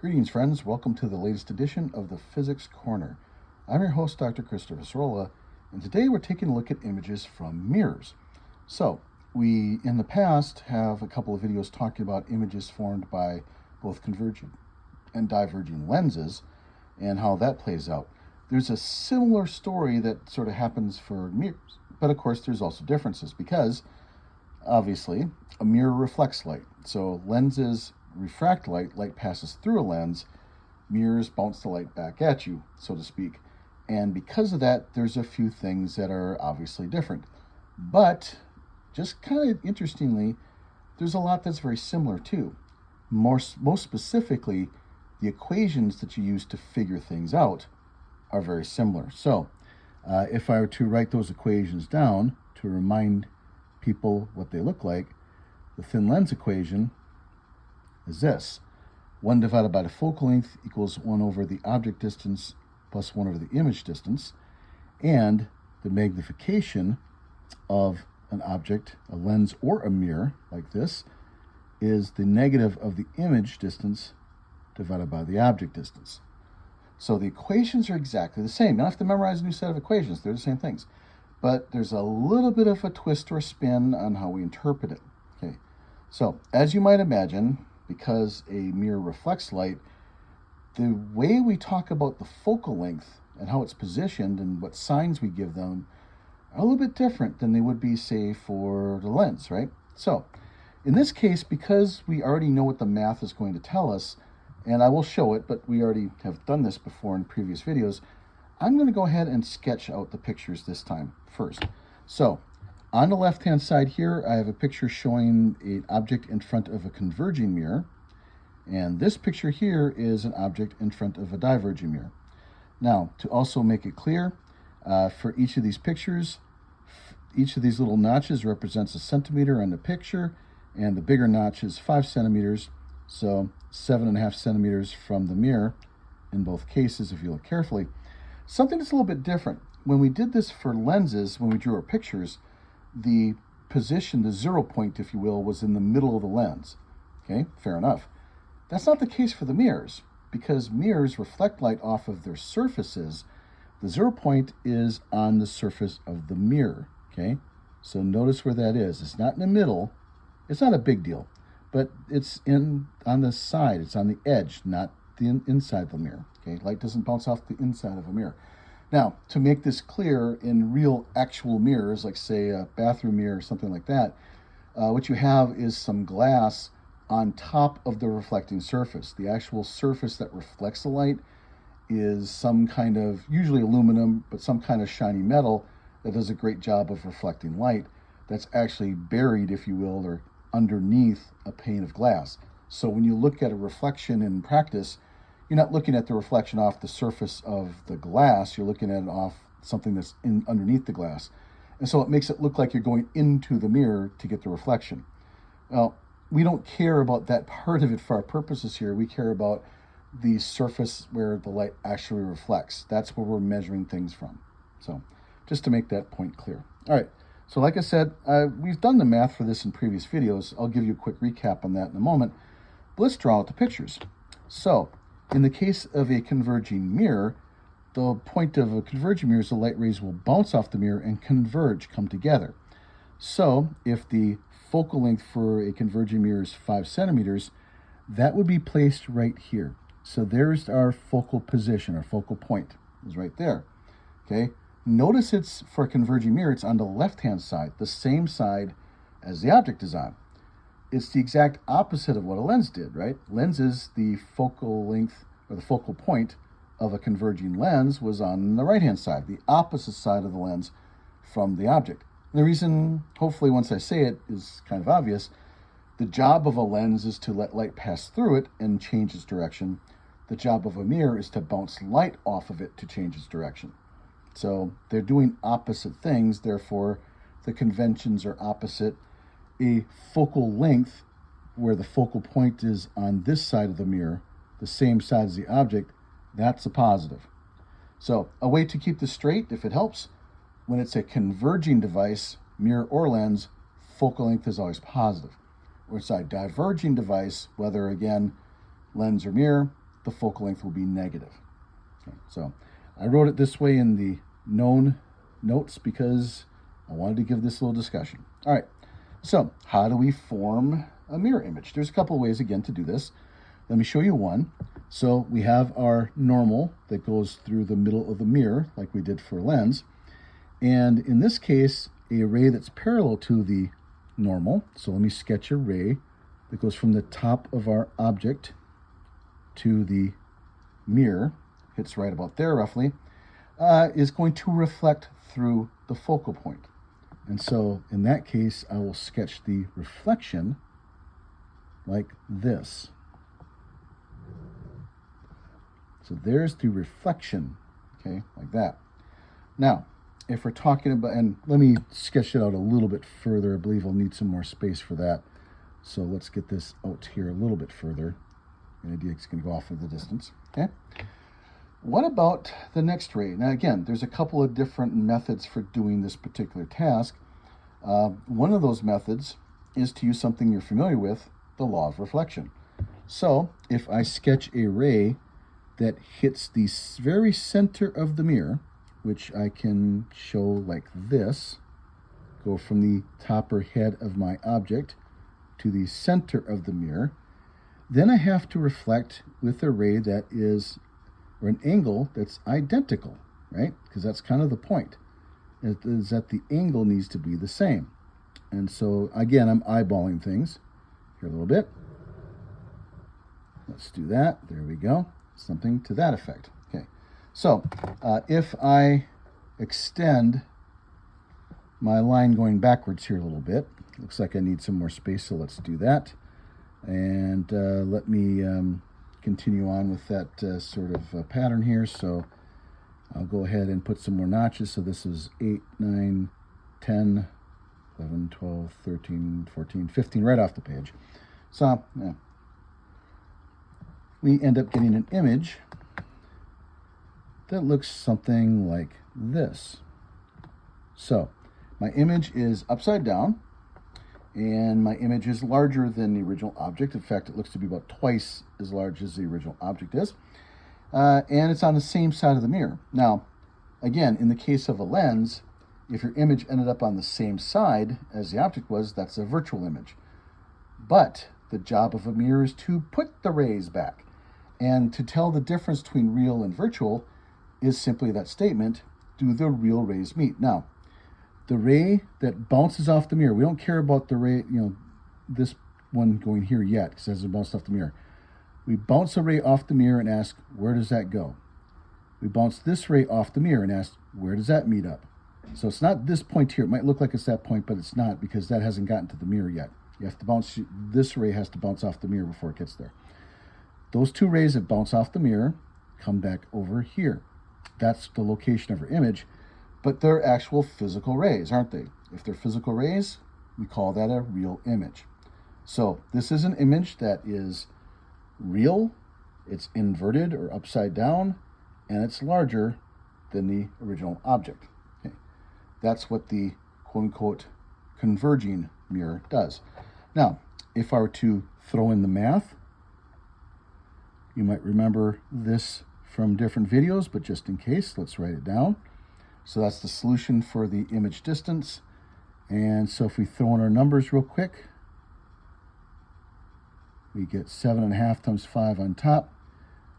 Greetings, friends. Welcome to the latest edition of the Physics Corner. I'm your host, Dr. Christopher Sorolla, and today we're taking a look at images from mirrors. So, we, in the past, have a couple of videos talking about images formed by both converging and diverging lenses and how that plays out. There's a similar story that sort of happens for mirrors, but of course there's also differences because, obviously, a mirror reflects light. So lenses refract light, light passes through a lens, mirrors bounce the light back at you, so to speak. And because of that, there's a few things that are obviously different. But, just kind of interestingly, there's a lot that's very similar too. Most specifically, the equations that you use to figure things out are very similar. So, if I were to write those equations down to remind people what they look like, the thin lens equation is this. 1 divided by the focal length equals 1 over the object distance plus 1 over the image distance. And the magnification of an object, a lens or a mirror like this, is the negative of the image distance divided by the object distance. So the equations are exactly the same. You don't have to memorize a new set of equations. They're the same things. But there's a little bit of a twist or a spin on how we interpret it. Okay. So, as you might imagine, because a mirror reflects light, the way we talk about the focal length and how it's positioned and what signs we give them are a little bit different than they would be, say, for the lens, right? So, in this case, because we already know what the math is going to tell us, and I will show it, but we already have done this before in previous videos, I'm going to go ahead and sketch out the pictures this time first. So, on the left-hand side here, I have a picture showing an object in front of a converging mirror. And this picture here is an object in front of a diverging mirror. Now, to also make it clear, for each of these pictures, each of these little notches represents a centimeter on the picture, and the bigger notch is 5 centimeters, so 7.5 centimeters from the mirror in both cases, if you look carefully. Something that's a little bit different. When we did this for lenses, when we drew our pictures, the position, the 0 point, if you will, was in the middle of the lens. Okay, fair enough. That's not the case for the mirrors, because mirrors reflect light off of their surfaces. The 0 point is on the surface of the mirror. Okay, so notice where that is. It's not in the middle. It's not a big deal, but it's on the side. It's on the edge, not the inside the mirror. Okay, light doesn't bounce off the inside of a mirror. Now, to make this clear, in real actual mirrors, like say a bathroom mirror or something like that, what you have is some glass on top of the reflecting surface. The actual surface that reflects the light is some kind of, usually aluminum, but some kind of shiny metal that does a great job of reflecting light that's actually buried, if you will, or underneath a pane of glass. So when you look at a reflection in practice, you're not looking at the reflection off the surface of the glass, you're looking at it off something that's underneath the glass. And so it makes it look like you're going into the mirror to get the reflection. Well, we don't care about that part of it for our purposes here. We care about the surface where the light actually reflects. That's where we're measuring things from. So just to make that point clear. All right, so like I said, we've done the math for this in previous videos. I'll give you a quick recap on that in a moment. But let's draw out the pictures. So, in the case of a converging mirror, the point of a converging mirror is the light rays will bounce off the mirror and converge, come together. So, if the focal length for a converging mirror is 5 centimeters, that would be placed right here. So there's our focal position, our focal point is right there. Okay. Notice it's, for a converging mirror, it's on the left-hand side, the same side as the object is on. It's the exact opposite of what a lens did, right? Lenses, the focal length or the focal point of a converging lens was on the right-hand side, the opposite side of the lens from the object. And the reason, hopefully once I say it, is kind of obvious. The job of a lens is to let light pass through it and change its direction. The job of a mirror is to bounce light off of it to change its direction. So they're doing opposite things, therefore the conventions are opposite. A focal length, where the focal point is on this side of the mirror, the same side as the object, that's a positive. So a way to keep this straight, if it helps, when it's a converging device, mirror or lens, focal length is always positive. Or it's a diverging device, whether again, lens or mirror, the focal length will be negative. Okay, so I wrote it this way in the known notes because I wanted to give this a little discussion. All right, so how do we form a mirror image? There's a couple of ways, again, to do this. Let me show you one. So we have our normal that goes through the middle of the mirror, like we did for lens. And in this case, a ray that's parallel to the normal. So let me sketch a ray that goes from the top of our object to the mirror, hits right about there roughly, is going to reflect through the focal point. And so in that case, I will sketch the reflection like this. So there's the reflection, okay, like that. Now, if we're talking about, and let me sketch it out a little bit further. I believe I'll need some more space for that. So let's get this out here a little bit further. The idea is going to go off of the distance, okay? What about the next ray? Now, again, there's a couple of different methods for doing this particular task. One of those methods is to use something you're familiar with, the law of reflection. So if I sketch a ray that hits the very center of the mirror, which I can show like this, go from the top or head of my object to the center of the mirror, then I have to reflect with a ray that is, or an angle that's identical, right? Because that's kind of the point, is that the angle needs to be the same. And so, again, I'm eyeballing things here a little bit. Let's do that. There we go. Something to that effect. Okay. So, if I extend my line going backwards here a little bit, looks like I need some more space, so let's do that. And let me continue on with that sort of pattern here. So I'll go ahead and put some more notches. So this is 8, 9, 10, 11, 12, 13, 14, 15, right off the page. So yeah, we end up getting an image that looks something like this. So my image is upside down, and my image is larger than the original object. In fact, it looks to be about twice as large as the original object is. And it's on the same side of the mirror. Now, again, in the case of a lens, if your image ended up on the same side as the object was, that's a virtual image. But the job of a mirror is to put the rays back. And to tell the difference between real and virtual is simply that statement, do the real rays meet? Now, the ray that bounces off the mirror, we don't care about the ray, this one going here yet, because it hasn't bounced off the mirror. We bounce a ray off the mirror and ask, where does that go? We bounce this ray off the mirror and ask, where does that meet up? So it's not this point here. It might look like it's that point, but it's not, because that hasn't gotten to the mirror yet. You have to bounce, this ray has to bounce off the mirror before it gets there. Those two rays that bounce off the mirror come back over here. That's the location of our image. But they're actual physical rays, aren't they? If they're physical rays, we call that a real image. So this is an image that is real, it's inverted or upside down, and it's larger than the original object. Okay. That's what the quote-unquote converging mirror does. Now, if I were to throw in the math, you might remember this from different videos, but just in case, let's write it down. So that's the solution for the image distance. And so if we throw in our numbers real quick, we get 7.5 times 5 on top.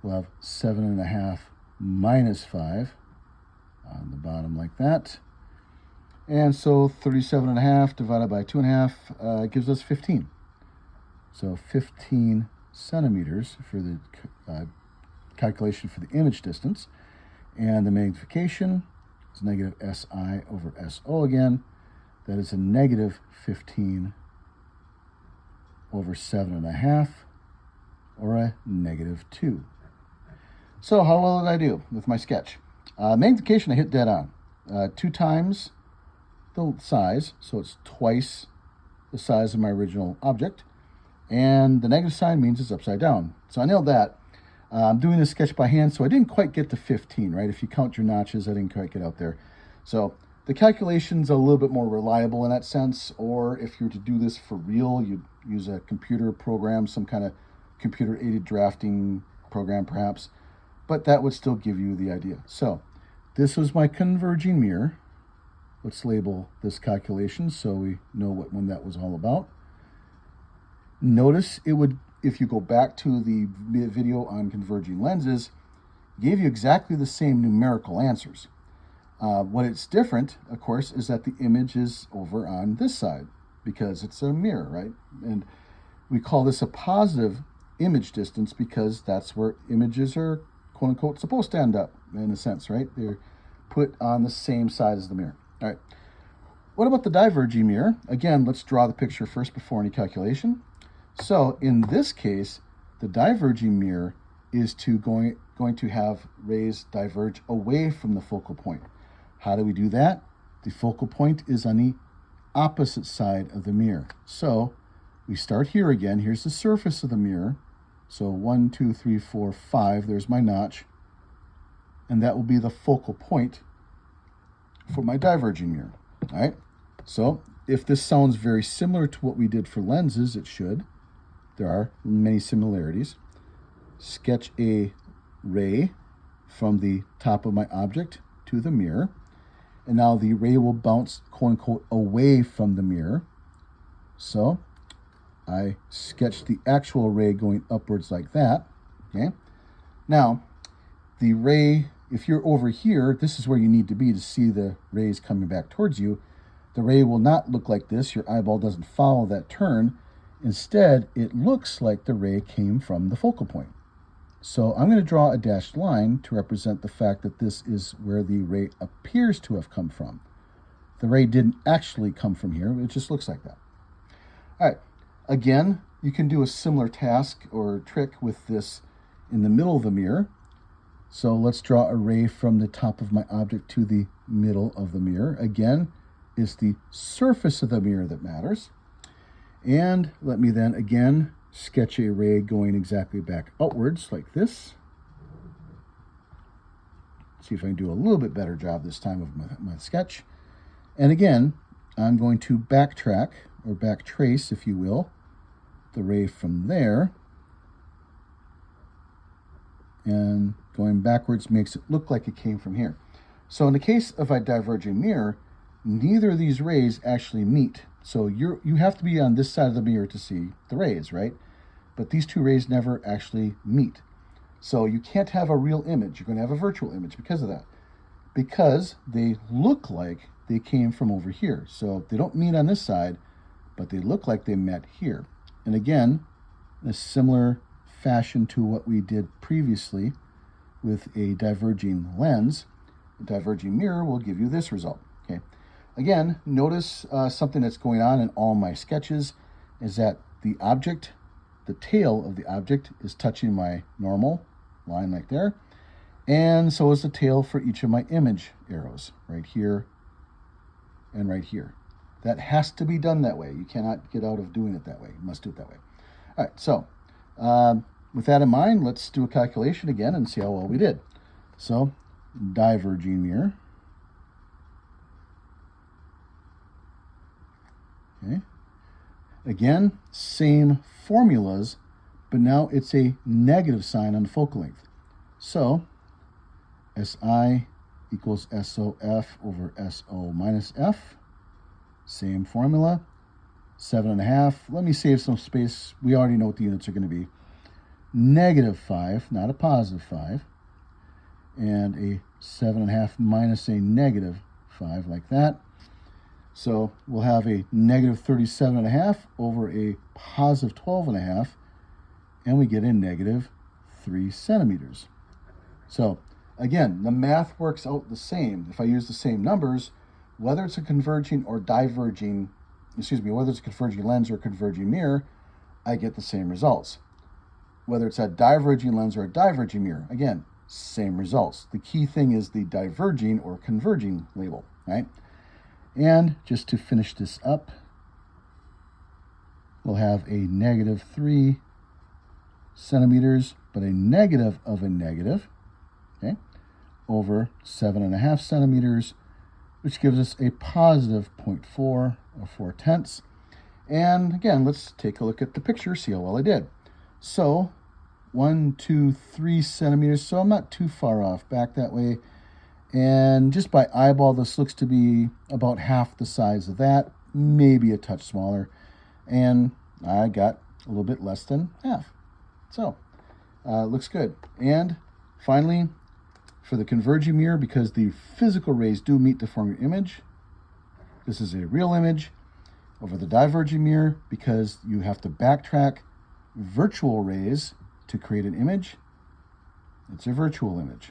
We'll have 7.5 minus 5 on the bottom like that. And so 37.5 divided by 2.5 gives us 15. So 15 centimeters for the calculation for the image distance. And the magnification is negative SI over SO again. That is a negative 15 over 7.5, or a negative 2. So how well did I do with my sketch? Magnification, I hit dead on. 2 times the size, so it's twice the size of my original object. And the negative sign means it's upside down. So I nailed that. I'm doing this sketch by hand, so I didn't quite get to 15, right? If you count your notches, I didn't quite get out there. So the calculation's a little bit more reliable in that sense, or if you were to do this for real, you'd use a computer program, some kind of computer-aided drafting program perhaps, but that would still give you the idea. So this was my converging mirror. Let's label this calculation so we know what one that was all about. Notice it would, if you go back to the video on converging lenses, gave you exactly the same numerical answers. What it's different, of course, is that the image is over on this side because it's a mirror, right? And we call this a positive image distance because that's where images are, quote unquote, supposed to end up, in a sense, right? They're put on the same side as the mirror. All right. What about the diverging mirror? Again, let's draw the picture first before any calculation. So in this case, the diverging mirror is going to have rays diverge away from the focal point. How do we do that? The focal point is on the opposite side of the mirror. So we start here again. Here's the surface of the mirror. So 1, 2, 3, 4, 5. There's my notch. And that will be the focal point for my diverging mirror. All right. So if this sounds very similar to what we did for lenses, it should. There are many similarities. Sketch a ray from the top of my object to the mirror. And now the ray will bounce, quote unquote, away from the mirror. So I sketched the actual ray going upwards like that. Okay. Now, the ray, if you're over here, this is where you need to be to see the rays coming back towards you. The ray will not look like this. Your eyeball doesn't follow that turn. Instead, it looks like the ray came from the focal point. So I'm going to draw a dashed line to represent the fact that this is where the ray appears to have come from. The ray didn't actually come from here. It just looks like that. All right. Again, you can do a similar task or trick with this in the middle of the mirror. So let's draw a ray from the top of my object to the middle of the mirror. Again, it's the surface of the mirror that matters. And let me then again sketch a ray going exactly back outwards like this. See if I can do a little bit better job this time of my sketch. And again, I'm going to backtrack or back trace, if you will, the ray from there. And going backwards makes it look like it came from here. So in the case of a diverging mirror, neither of these rays actually meet. So you have to be on this side of the mirror to see the rays, right? But these two rays never actually meet. So you can't have a real image. You're going to have a virtual image because of that. Because they look like they came from over here. So they don't meet on this side, but they look like they met here. And again, in a similar fashion to what we did previously with a diverging lens, a diverging mirror will give you this result. Okay. Again, notice something that's going on in all my sketches is that the object, the tail of the object is touching my normal line like there. And so is the tail for each of my image arrows right here and right here. That has to be done that way. You cannot get out of doing it that way. You must do it that way. All right, so with that in mind, let's do a calculation again and see how well we did. So diverging mirror. Okay. Again, same formulas, but now it's a negative sign on the focal length. So SI equals SOF over SO minus F. Same formula. 7.5. Let me save some space. We already know what the units are going to be. -5, not a +5. And a 7.5 minus a -5, like that. So we'll have a -37.5 over a +12.5, and we get a -3 centimeters. So again, the math works out the same. If I use the same numbers, whether it's a converging or diverging, whether it's a converging lens or a converging mirror, I get the same results. Whether it's a diverging lens or a diverging mirror, again, same results. The key thing is the diverging or converging label, right? And just to finish this up, we'll have a -3 centimeters, but a negative of a negative, okay, over 7.5 centimeters, which gives us a +0.4 or 4/10. And again, let's take a look at the picture, see how well I did. So 1, 2, 3 centimeters, so I'm not too far off. Back that way. And just by eyeball, this looks to be about half the size of that, maybe a touch smaller. And I got a little bit less than half. So, looks good. And finally, for the converging mirror, because the physical rays do meet to form your image, this is a real image. Over the diverging mirror, because you have to backtrack virtual rays to create an image, it's a virtual image.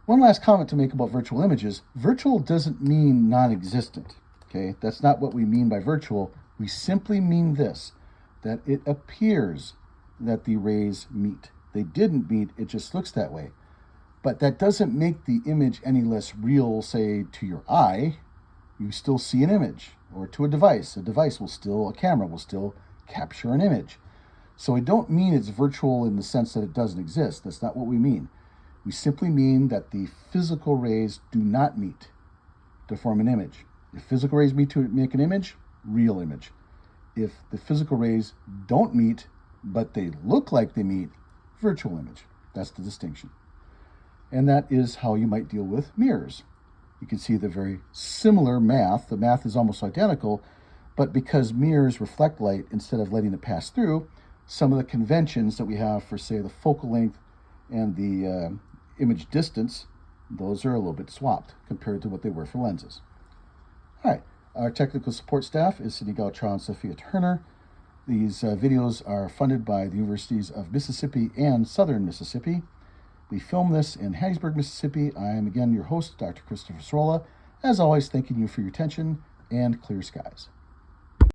One last comment to make about virtual images. Virtual doesn't mean non-existent, okay? That's not what we mean by virtual. We simply mean this, that it appears that the rays meet. They didn't meet, it just looks that way. But that doesn't make the image any less real, say, to your eye. You still see an image, or to a device. A camera will still capture an image. So we don't mean it's virtual in the sense that it doesn't exist. That's not what we mean. We simply mean that the physical rays do not meet to form an image. If physical rays meet to make an image, real image. If the physical rays don't meet, but they look like they meet, virtual image. That's the distinction. And that is how you might deal with mirrors. You can see the very similar math. The math is almost identical, but because mirrors reflect light instead of letting it pass through, some of the conventions that we have for, say, the focal length and the image distance, those are a little bit swapped compared to what they were for lenses. All right, our technical support staff is Cindy Gautran and Sophia Turner. These videos are funded by the Universities of Mississippi and Southern Mississippi. We filmed this in Hattiesburg, Mississippi. I am again your host, Dr. Christopher Srolla. As always, thanking you for your attention and clear skies.